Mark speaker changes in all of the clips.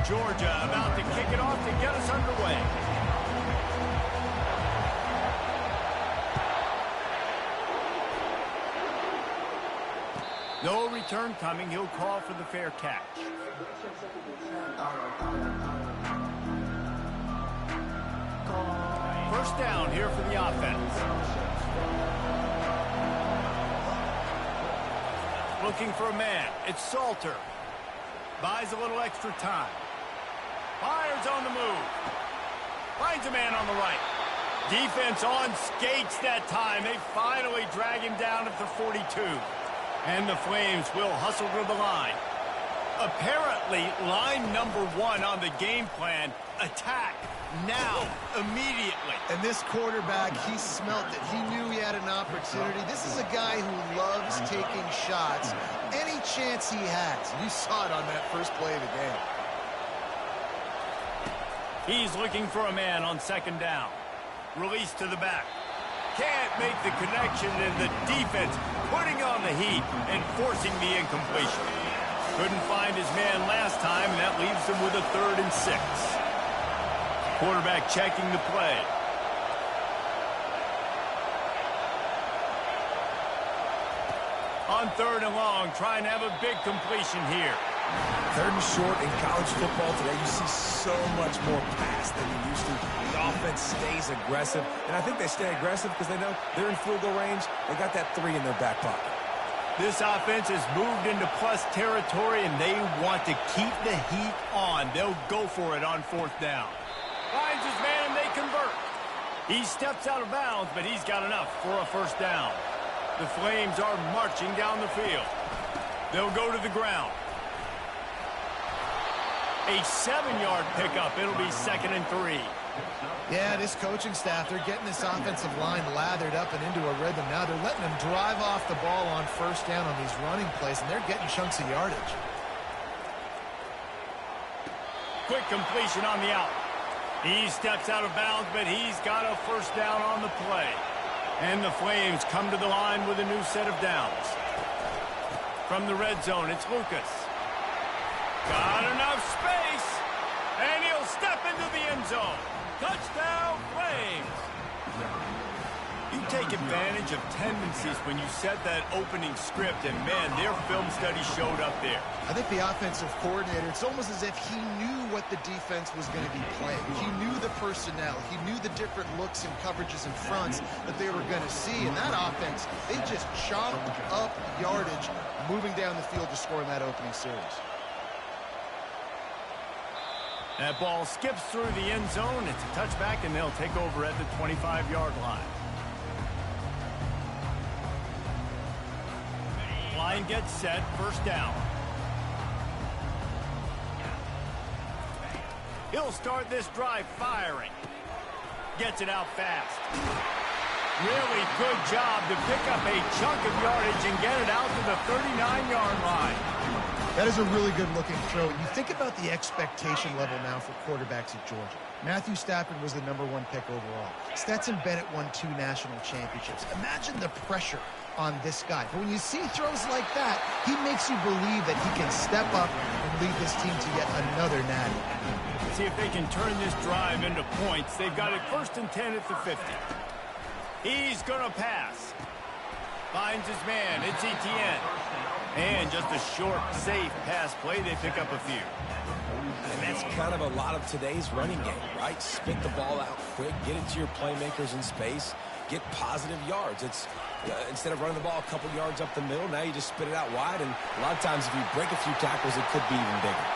Speaker 1: Georgia about to kick it off to get us underway. No return coming. He'll call for the fair catch. First down here for the offense. Looking for a man. It's Salter. Buys a little extra time. Fires on the move. Finds a man on the right. Defense on skates that time. They finally drag him down at the 42. And the Flames will hustle to the line. Apparently, line number 1 on the game plan, attack now, immediately.
Speaker 2: And this quarterback, he smelt it. He knew he had an opportunity. This is a guy who loves taking shots any chance he has. You saw it on that first play of the game.
Speaker 1: He's looking for a man on second down. Release to the back. Can't make the connection, and the defense putting on the heat and forcing the incompletion. Couldn't find his man last time, and that leaves him with a 3rd and 6. Quarterback checking the play. On 3rd and long, trying to have a big completion here.
Speaker 3: 3rd and short in college football today, you see so much more pass than you used to. The offense stays aggressive, and I think they stay aggressive because they know they're in field goal range. They got that 3 in their back pocket.
Speaker 1: This offense has moved into plus territory, and they want to keep the heat on. They'll go for it on 4th down. Finds his man, and they convert. He steps out of bounds, but he's got enough for a 1st down. The Flames are marching down the field. They'll go to the ground. A 7-yard pickup. It'll be 2nd and 3.
Speaker 2: Yeah, this coaching staff, they're getting this offensive line lathered up and into a rhythm. Now they're letting them drive off the ball on 1st down on these running plays, and they're getting chunks of yardage.
Speaker 1: Quick completion on the out. He steps out of bounds, but he's got a 1st down on the play. And the Flames come to the line with a new set of downs. From the red zone, it's Lucas. Got enough space, and he'll step into the end zone. Touchdown, Flames. You take advantage of tendencies when you set that opening script, and, man, their film study showed up there.
Speaker 2: I think the offensive coordinator, it's almost as if he knew what the defense was going to be playing. He knew the personnel. He knew the different looks and coverages and fronts that they were going to see. And that offense, they just chopped up yardage moving down the field to score in that opening series.
Speaker 1: That ball skips through the end zone. It's a touchback, and they'll take over at the 25-yard line. Line gets set. 1st down. He'll start this drive firing. Gets it out fast. Really good job to pick up a chunk of yardage and get it out to the 39-yard line.
Speaker 2: That is a really good-looking throw. You think about the expectation level now for quarterbacks at Georgia. Matthew Stafford was the #1 pick overall. Stetson Bennett won 2 national championships. Imagine the pressure on this guy. But when you see throws like that, he makes you believe that he can step up and lead this team to yet another natty.
Speaker 1: See if they can turn this drive into points. They've got it 1st and 10 at the 50. He's going to pass. Finds his man. It's Etienne. And just a short, safe pass play. They pick up a few.
Speaker 3: And that's kind of a lot of today's running game, right? Spit the ball out quick, get it to your playmakers in space, get positive yards. It's instead of running the ball a couple yards up the middle, now you just spit it out wide. And a lot of times if you break a few tackles, it could be even bigger.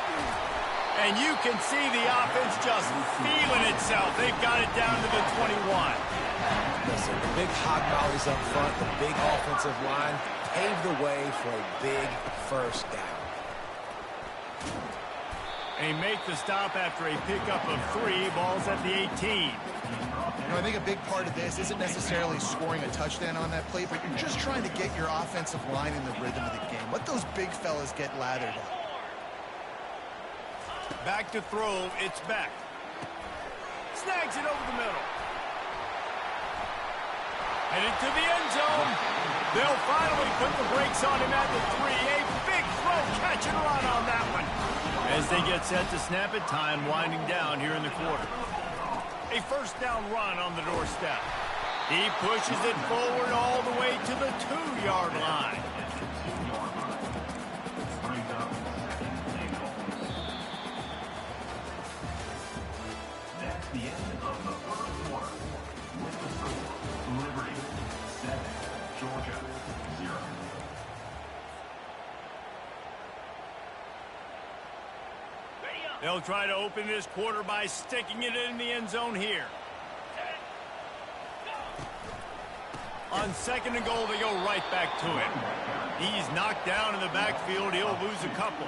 Speaker 1: And you can see the offense just feeling itself. They've got it down to the 21.
Speaker 3: Listen, the big hot volleys up front, the big offensive line paved the way for a big 1st down.
Speaker 1: They make the stop after a pickup of 3. Balls at the 18.
Speaker 2: You know, I think a big part of this isn't necessarily scoring a touchdown on that play, but you're just trying to get your offensive line in the rhythm of the game. Let those big fellas get lathered up.
Speaker 1: Back to throw, it's Beck. Snags it over the middle. Headed to the end zone. They'll finally put the brakes on him at the 3. A big throw, catch and run on that one. As they get set to snap it, time winding down here in the quarter. A first down run on the doorstep. He pushes it forward all the way to the 2-yard line.
Speaker 4: That's the end of the first quarter. With the score, Liberty 7, Georgia 0.
Speaker 1: They'll try to open this quarter by sticking it in the end zone here. On 2nd and goal, they go right back to him. He's knocked down in the backfield. He'll lose a couple.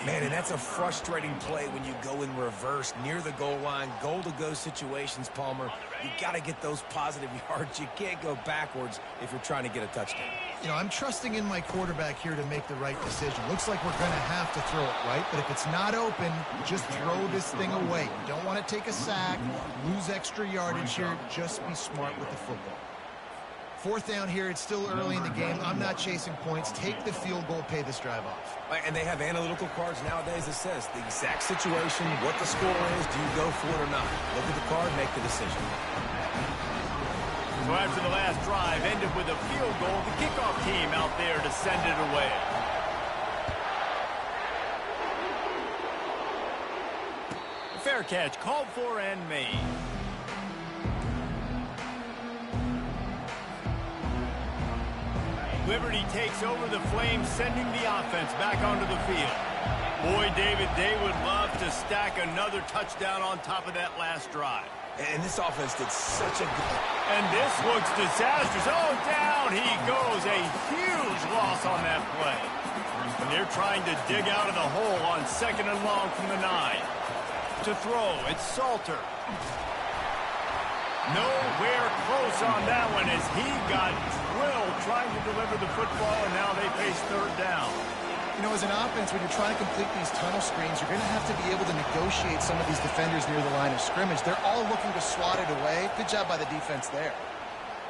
Speaker 3: Man, and that's a frustrating play when you go in reverse near the goal line, goal-to-go situations, Palmer. You got to get those positive yards. You can't go backwards if you're trying to get a touchdown.
Speaker 2: You know, I'm trusting in my quarterback here to make the right decision. Looks like we're going to have to throw it, right? But if it's not open, just throw this thing away. You don't want to take a sack, lose extra yardage here. Just be smart with the football. 4th down here. It's still early in the game. I'm not chasing points. Take the field goal, pay this drive off.
Speaker 3: And they have analytical cards nowadays that says the exact situation, what the score is, do you go for it or not? Look at the card, make the decision.
Speaker 1: So after the last drive ended with a field goal, the kickoff team out there to send it away. Fair catch called for and made. Liberty takes over the Flames, sending the offense back onto the field. Boy, David, they would love to stack another touchdown on top of that last drive.
Speaker 3: And this offense did such a good...
Speaker 1: And this looks disastrous. Oh, down he goes. A huge loss on that play. And they're trying to dig out of the hole on 2nd and long from the 9. To throw, it's Salter. Nowhere close on that one as he got drilled trying to deliver the football, and now they face 3rd down.
Speaker 2: You know, as an offense, when you're trying to complete these tunnel screens, you're going to have to be able to negotiate some of these defenders near the line of scrimmage. They're all looking to swat it away. Good job by the defense there.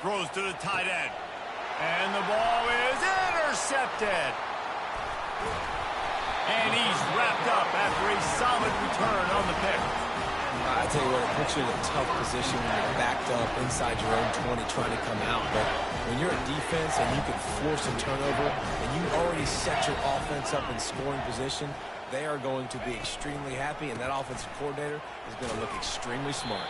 Speaker 1: Throws to the tight end. And the ball is intercepted. And he's wrapped up after a solid return on the pick.
Speaker 3: I tell you what, it puts you in a tough position when you're backed up inside your own 20 trying to come out. But when you're a defense and you can force a turnover and you already set your offense up in scoring position, they are going to be extremely happy, and that offensive coordinator is going to look extremely smart.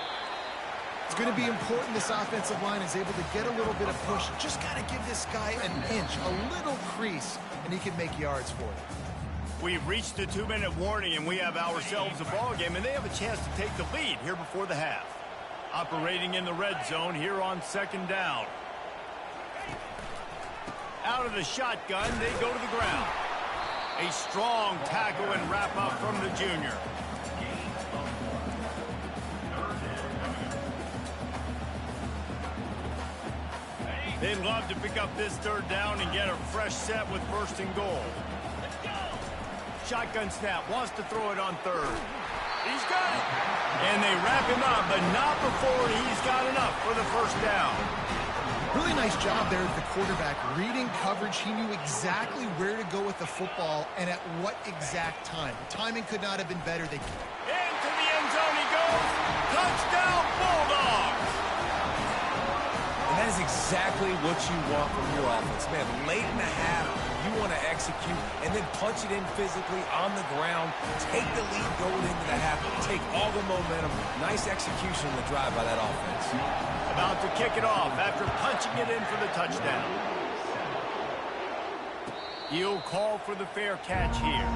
Speaker 2: It's going to be important this offensive line is able to get a little bit of push. Just got to give this guy an inch, a little crease, and he can make yards for it.
Speaker 1: We've reached the 2-minute warning, and we have ourselves a ball game, and they have a chance to take the lead here before the half. Operating in the red zone here on 2nd down. Out of the shotgun, they go to the ground. A strong tackle and wrap up from the junior. They'd love to pick up this 3rd down and get a fresh set with 1st and goal. Shotgun snap, wants to throw it on 3rd. He's got it. And they wrap him up, but not before he's got enough for the 1st down.
Speaker 2: Really nice job there with the quarterback. Reading coverage, he knew exactly where to go with the football and at what exact time. The timing could not have been better. Into
Speaker 1: the end zone he goes. Touchdown, Bulldogs.
Speaker 3: And that is exactly what you want from your offense. Man, late in the half, you want to execute and then punch it in physically on the ground. Take the lead going into the half. Take all the momentum. Nice execution on the drive by that offense.
Speaker 1: About to kick it off after punching it in for the touchdown. He'll call for the fair catch here.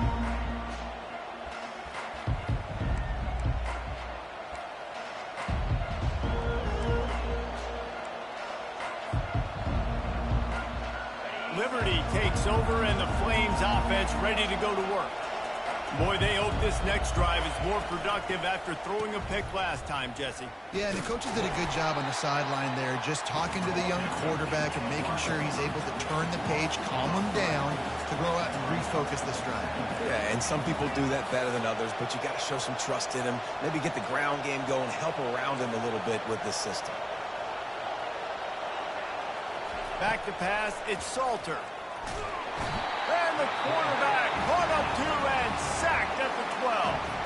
Speaker 1: Liberty takes over and the Flames offense ready to go to work. Boy, they hope this next drive is more productive after throwing a pick last time, Jesse.
Speaker 2: Yeah, and the coaches did a good job on the sideline there, just talking to the young quarterback and making sure he's able to turn the page, calm him down to go out and refocus this drive.
Speaker 3: Yeah, and some people do that better than others, but you got to show some trust in him. Maybe get the ground game going, help around him a little bit with this system.
Speaker 1: Back to pass, it's Salter. And the quarterback caught up to and sacked at the 12.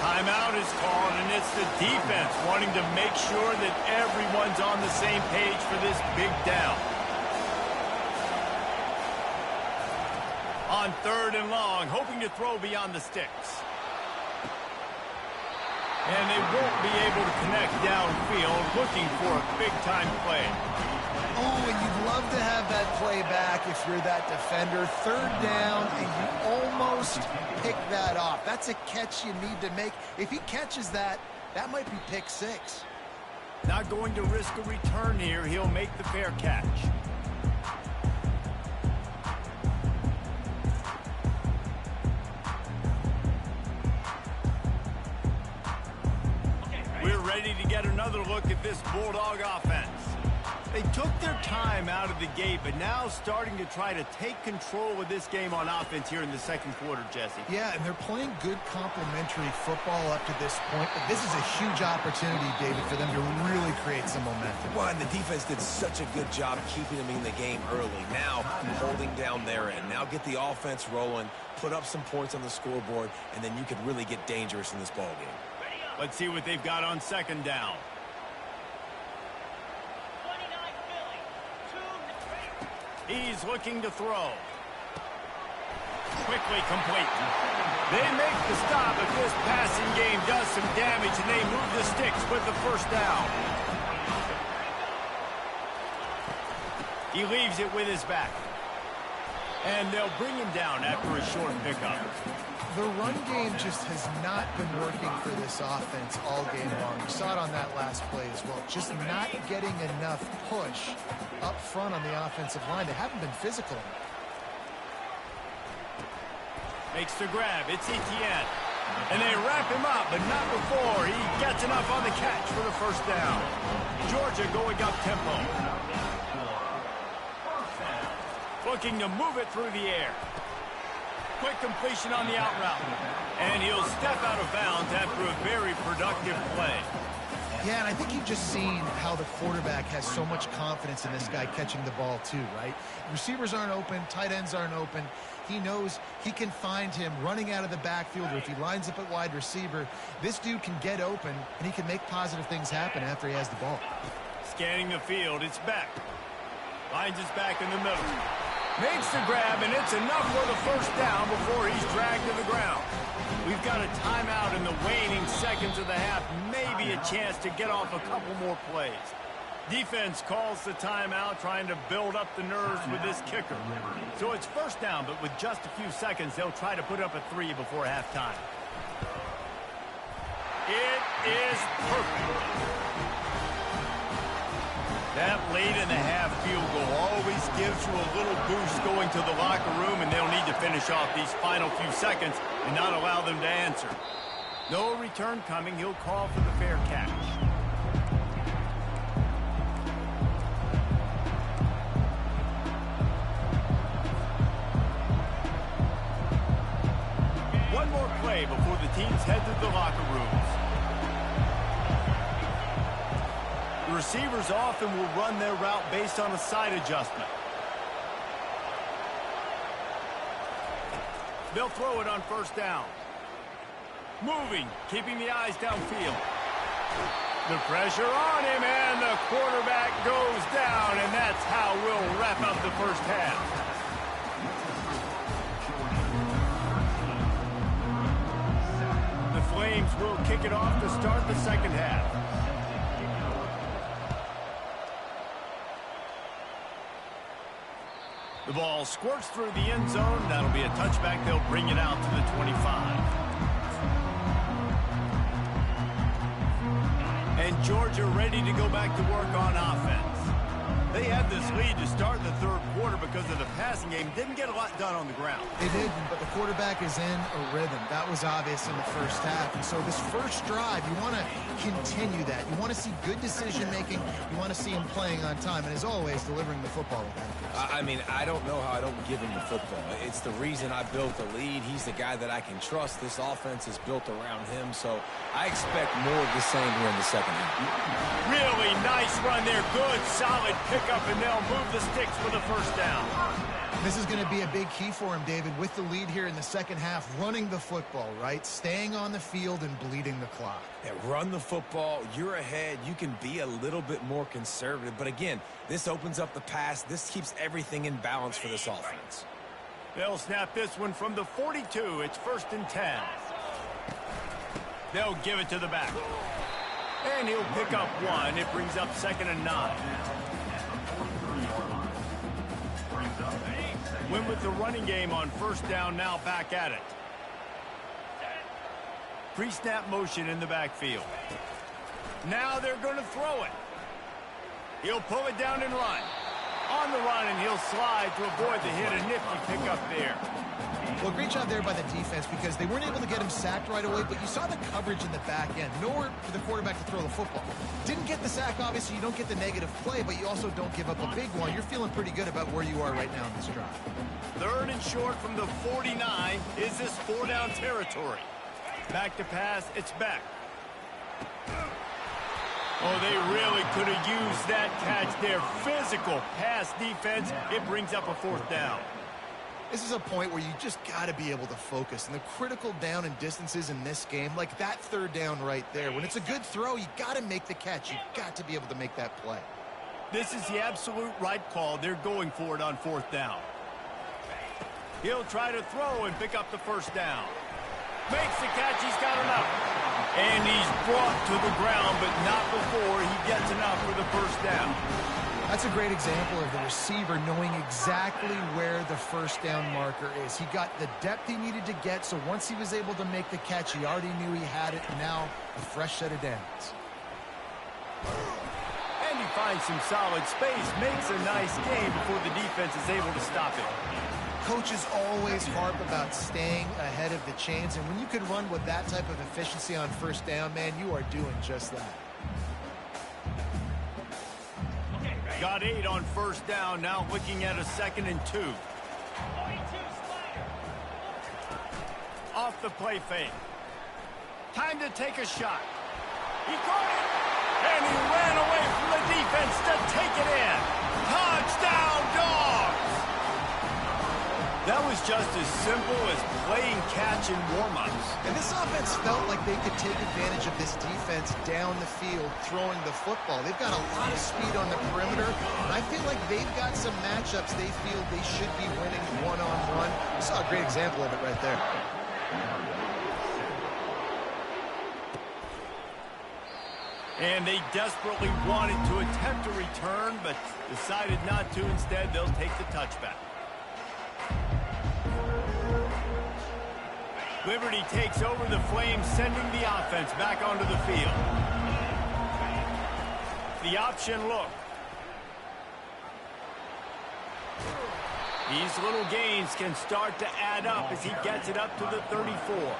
Speaker 1: Timeout is called, and it's the defense wanting to make sure that everyone's on the same page for this big down. On 3rd and long, hoping to throw beyond the sticks. And they won't be able to connect downfield, looking for a big-time play.
Speaker 2: Oh, and you'd love to have that play back if you're that defender. 3rd down, and you almost pick that off. That's a catch you need to make. If he catches that, that might be pick 6.
Speaker 1: Not going to risk a return here. He'll make the fair catch. We're ready to get another look at this Bulldog offense. They took their time out of the gate, but now starting to try to take control of this game on offense here in the 2nd quarter, Jesse.
Speaker 2: Yeah, and they're playing good complementary football up to this point, but this is a huge opportunity, David, for them to really create some momentum.
Speaker 3: Well, and the defense did such a good job keeping them in the game early. Now, holding down their end. Now get the offense rolling, put up some points on the scoreboard, and then you could really get dangerous in this ball game.
Speaker 1: Let's see what they've got on 2nd down. He's looking to throw. Quickly complete. They make the stop, but this passing game does some damage, and they move the sticks with the 1st down. He leaves it with his back. And they'll bring him down after a short pickup.
Speaker 2: The run game just has not been working for this offense all game long. You saw it on that last play as well. Just not getting enough push up front on the offensive line. They haven't been physical enough.
Speaker 1: Makes the grab. It's Etienne. And they wrap him up, but not before he gets enough on the catch for the 1st down. Georgia going up tempo. Looking to move it through the air. Quick completion on the out route. And he'll step out of bounds after a very productive play.
Speaker 2: Yeah, and I think you've just seen how the quarterback has so much confidence in this guy catching the ball too, right? Receivers aren't open, tight ends aren't open. He knows he can find him running out of the backfield, or if he lines up at wide receiver, this dude can get open, and he can make positive things happen after he has the ball.
Speaker 1: Scanning the field, it's Beck. Lines his back in the middle. Makes the grab, and it's enough for the 1st down before he's dragged to the ground. We've got a timeout in the waning seconds of the half. Maybe a chance to get off a couple more plays. Defense calls the timeout, trying to build up the nerves with this kicker. So it's 1st down, but with just a few seconds, they'll try to put up a 3 before halftime. It is perfect. That late-in-the-half field goal always gives you a little boost going to the locker room, and they'll need to finish off these final few seconds and not allow them to answer. No return coming. He'll call for the fair catch. One more play before the teams head to the locker rooms. The receivers often will run their route based on a side adjustment. They'll throw it on 1st down. Moving, keeping the eyes downfield. The pressure on him, and the quarterback goes down, and that's how we'll wrap up the 1st half. The Flames will kick it off to start the 2nd half. The ball squirts through the end zone. That'll be a touchback. They'll bring it out to the 25. And Georgia ready to go back to work on offense. They had this lead to start the 3rd quarter because of the passing game. Didn't get a lot done on the ground.
Speaker 2: They didn't, but the quarterback is in a rhythm. That was obvious in the 1st half. And so this 1st drive, you want to continue that. You want to see good decision-making. You want to see him playing on time. And as always, delivering the football with accuracy.
Speaker 3: I mean, I don't know how I don't give him the football. It's the reason I built the lead. He's the guy that I can trust. This offense is built around him. So I expect more of the same here in the 2nd half.
Speaker 1: Really nice run there. Good, solid pick pickup, and they'll move the sticks for the first down.
Speaker 2: This is going to be a big key for him, David, with the lead here in the second half, running the football, right? Staying on the field and bleeding the clock.
Speaker 3: Yeah, run the football. You're ahead. You can be a little bit more conservative. But again, this opens up the pass. This keeps everything in balance for this offense.
Speaker 1: They'll snap this one from the 42. It's 1st and 10. They'll give it to the back. And he'll pick up 1. It brings up 2nd and 9. Win with the running game on 1st down, now back at it. Pre-snap motion in the backfield. Now they're going to throw it. He'll pull it down and run. On the run, and he'll slide to avoid the hit. A nifty pickup there.
Speaker 2: Well, great job there by the defense because they weren't able to get him sacked right away, but you saw the coverage in the back end. Nowhere for the quarterback to throw the football. Didn't get the sack, obviously. You don't get the negative play, but you also don't give up a big one. You're feeling pretty good about where you are right now in this drive.
Speaker 1: 3rd and short from the 49. Is this 4-down territory? Back to pass. It's back. Oh, they really could have used that catch there. Physical pass defense. It brings up a 4th down.
Speaker 2: This is a point where you just got to be able to focus. And the critical down and distances in this game, like that 3rd down right there, when it's a good throw, you got to make the catch. You got to be able to make that play.
Speaker 1: This is the absolute right call. They're going for it on 4th down. He'll try to throw and pick up the 1st down. Makes the catch. He's got enough. And he's brought to the ground, but not before he gets enough for the 1st down.
Speaker 2: That's a great example of the receiver knowing exactly where the 1st down marker is. He got the depth he needed to get, so once he was able to make the catch, he already knew he had it. Now, a fresh set of downs.
Speaker 1: And he finds some solid space, makes a nice game before the defense is able to stop it.
Speaker 2: Coaches always harp about staying ahead of the chains, and when you can run with that type of efficiency on 1st down, man, you are doing just that.
Speaker 1: Got 8 on 1st down, now looking at a 2nd and 2. Off the play fake. Time to take a shot. He caught it, and he ran away from the defense to take it in. Touchdown, Dogs! That was just as simple as playing catch in warm-ups.
Speaker 2: And this offense felt like they could take advantage of this defense down the field, throwing the football. They've got a lot of speed on the perimeter, and I feel like they've got some matchups they feel they should be winning one-on-one. You saw a great example of it right there.
Speaker 1: And they desperately wanted to attempt a return, but decided not to. Instead, they'll take the touchback. Liberty takes over the Flames, sending the offense back onto the field. The option look. These little gains can start to add up as he gets it up to the 34.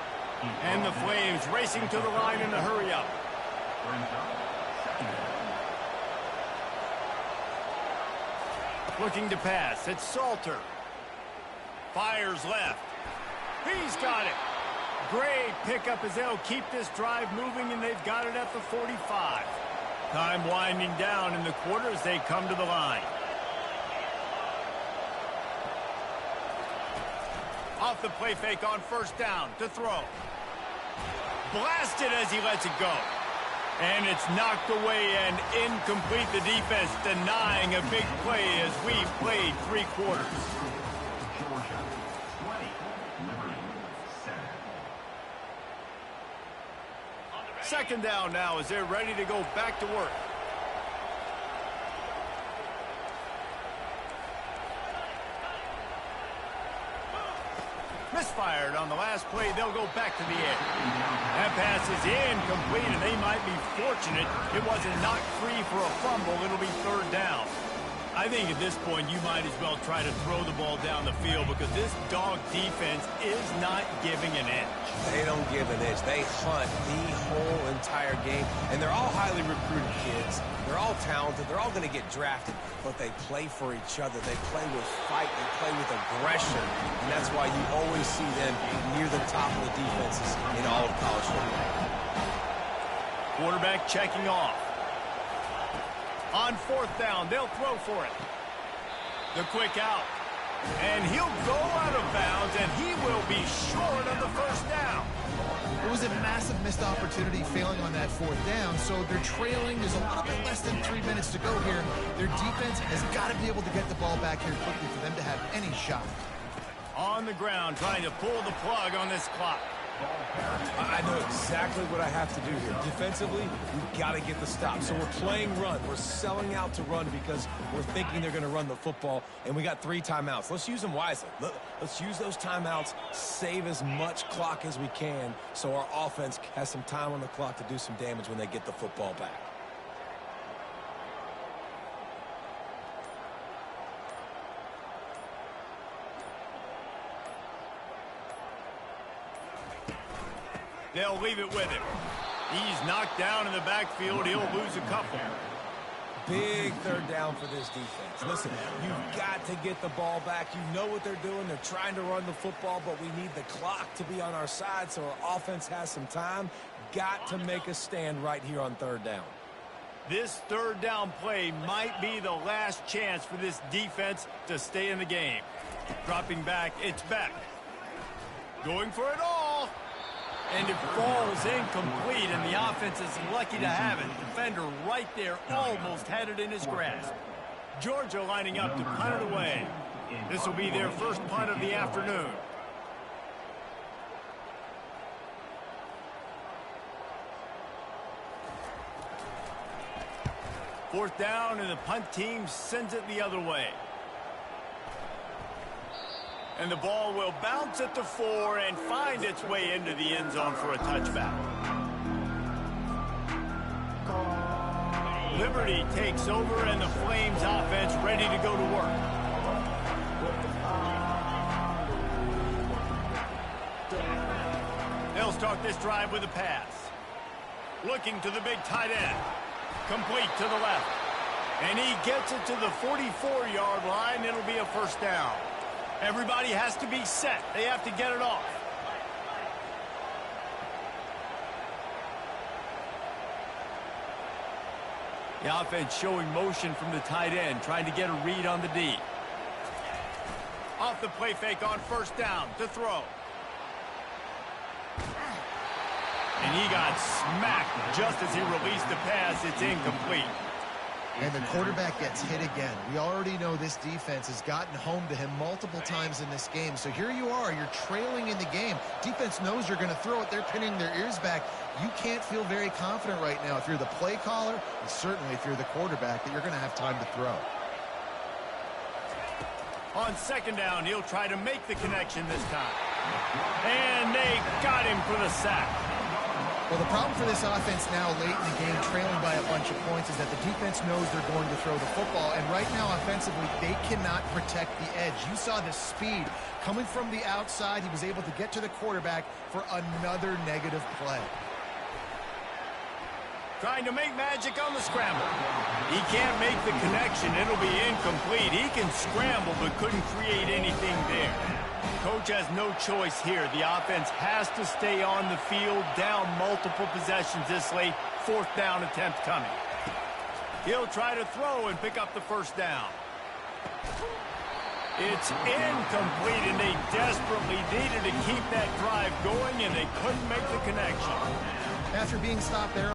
Speaker 1: And the Flames racing to the line in a hurry up. Looking to pass. It's Salter. Fires left. He's got it. Great pickup as they'll keep this drive moving, and they've got it at the 45. Time winding down in the quarter as they come to the line. Off the play fake on 1st down to throw. Blasted as he lets it go. And it's knocked away and incomplete. The defense denying a big play as we played 3 quarters.
Speaker 4: Georgia, 20. Liberty, 7.
Speaker 1: 2nd down now as they're ready to go back to work. Misfired on the last play. They'll go back to the air. That pass is incomplete, and they might be fortunate it wasn't knocked free for a fumble. It'll be 3rd down. I think at this point you might as well try to throw the ball down the field because this Dog defense is not giving an inch.
Speaker 3: They don't give an inch. They hunt the whole entire game, and they're all highly recruited kids. They're all talented. They're all going to get drafted, but they play for each other. They play with fight. They play with aggression, and that's why you always see them near the top of the defenses in all of college football.
Speaker 1: Quarterback checking off. On fourth down, they'll throw for it. The quick out. And he'll go out of bounds, and he will be short of the first down.
Speaker 2: It was a massive missed opportunity failing on that fourth down, so they're trailing. There's a little bit less than 3 minutes to go here. Their defense has got to be able to get the ball back here quickly for them to have any shot.
Speaker 1: On the ground, trying to pull the plug on this clock.
Speaker 3: I know exactly what I have to do here. Defensively, we've got to get the stop. So we're playing run. We're selling out to run because we're thinking they're going to run the football, and we got 3 timeouts. Let's use them wisely. Let's use those timeouts, save as much clock as we can so our offense has some time on the clock to do some damage when they get the football back.
Speaker 1: They'll leave it with him. He's knocked down in the backfield. He'll lose a couple.
Speaker 3: Big third down for this defense. Listen, you've got to get the ball back. You know what they're doing. They're trying to run the football, but we need the clock to be on our side so our offense has some time. Got to make a stand right here on third down.
Speaker 1: This third down play might be the last chance for this defense to stay in the game. Dropping back, it's Beck. Going for it all. And it falls incomplete, and the offense is lucky to have it. Defender right there almost had it in his grasp. Georgia lining up to punt it away. This will be their first punt of the afternoon. Fourth down, and the punt team sends it the other way. And the ball will bounce at the 4 and find its way into the end zone for a touchback. Liberty takes over, and the Flames offense ready to go to work. They'll start this drive with a pass. Looking to the big tight end. Complete to the left. And he gets it to the 44-yard line. It'll be a first down. Everybody has to be set. They have to get it off. The offense showing motion from the tight end, trying to get a read on the D. Off the play fake on first down to throw. And he got smacked just as he released the pass. It's incomplete.
Speaker 2: And the quarterback gets hit again. We already know this defense has gotten home to him multiple times in this game. So here you are. You're trailing in the game. Defense knows you're going to throw it. They're pinning their ears back. You can't feel very confident right now if you're the play caller, and certainly if you're the quarterback, that you're going to have time to throw.
Speaker 1: On second down, he'll try to make the connection this time. And they got him for the sack.
Speaker 2: Well, the problem for this offense now late in the game, trailing by a bunch of points, is that the defense knows they're going to throw the football. And right now, offensively, they cannot protect the edge. You saw the speed coming from the outside. He was able to get to the quarterback for another negative play.
Speaker 1: Trying to make magic on the scramble. He can't make the connection. It'll be incomplete. He can scramble, but couldn't create anything there. Coach has no choice here. The offense has to stay on the field, down multiple possessions this late. Fourth down attempt coming. He'll try to throw and pick up the first down. It's incomplete, and they desperately needed to keep that drive going, and they couldn't make the connection.
Speaker 2: After being stopped there